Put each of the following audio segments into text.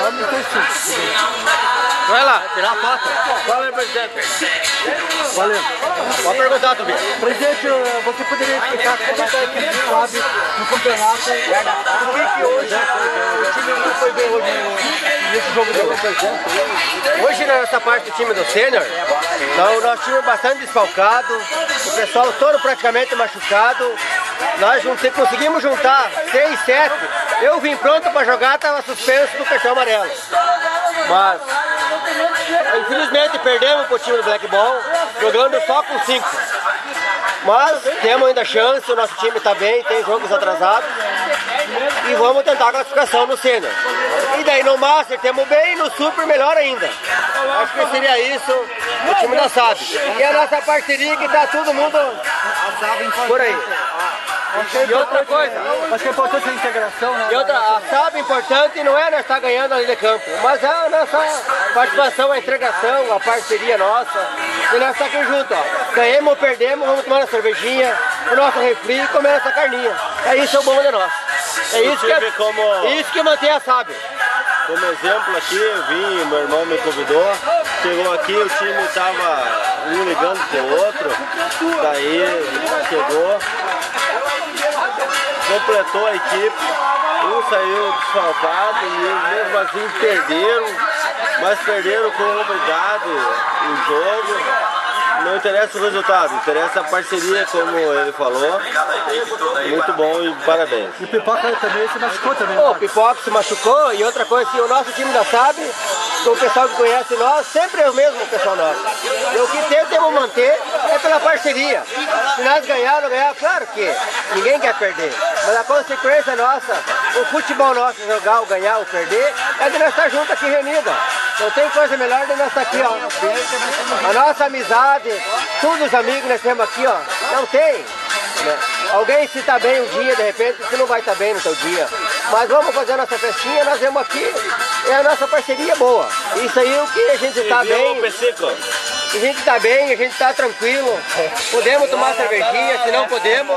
Vamos ter sim. Vai lá. Tirar a foto. Fala aí, presidente. Valeu. Pode perguntar, Tobias. Presidente, você poderia explicar como é que a equipe sabe no campeonato por que hoje o time não foi bem hoje nesse jogo de hoje? Hoje nessa parte do time do sênior, então, o nosso time é bastante desfalcado, o pessoal todo praticamente machucado. Nós conseguimos juntar 6, 7. Eu vim pronto para jogar, estava suspenso do cartão amarelo. Mas infelizmente perdemos para o time do Black Ball, jogando só com 5. Mas temos ainda chance, o nosso time está bem, tem jogos atrasados. E vamos tentar a classificação no sênior. E daí no Master temos bem e no Super melhor ainda. Acho que seria isso o time da SAB. E a nossa parceria que está todo mundo por aí. E outra coisa, acho que é importante a integração, né? E outra, a SAB importante não é nós estar ganhando ali de campo, mas é a nossa participação, a entregação, a parceria nossa. E nós estamos aqui juntos, ó. Ganhamos ou perdemos, vamos tomar uma cervejinha, o nosso refri e comer essa carninha. É isso o bom de nós. É isso que mantém a SAB. Como exemplo aqui, eu vim, meu irmão me convidou, chegou aqui, o time estava um ligando pro outro, daí chegou, completou a equipe, um saiu desfalcado e mesmo assim perderam, mas perderam com humildade o jogo. Não interessa o resultado, interessa a parceria, como ele falou. Muito bom e parabéns. E o Pipoca também se machucou também. O Pipoca se machucou e outra coisa, que o nosso time da SAB, o pessoal que conhece nós, sempre é o mesmo pessoal nosso. E o que temos manter é pela parceria. Se nós ganhar ou ganhar, claro que ninguém quer perder. Mas a consequência nossa, o futebol nosso, jogar ou ganhar ou perder, é de nós estar juntos aqui reunidos. Não tem coisa melhor de nós estar aqui, ó. A nossa amizade, todos os amigos que nós temos aqui, ó. Não tem. Né? Alguém se está bem um dia, de repente, você não vai estar bem no seu dia. Mas vamos fazer a nossa festinha, nós vemos aqui, é a nossa parceria boa. Isso aí é o que a gente está bem. A gente está bem, a gente está tranquilo. Podemos tomar cervejinha, se não podemos.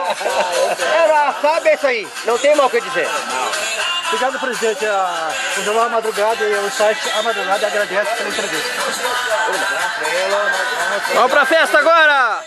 Ela sabe isso aí, não tem mal o que dizer. Obrigado, presidente. O Jornal A Madrugada e o site A Madrugada agradece pela entrevista. Vamos pra festa agora!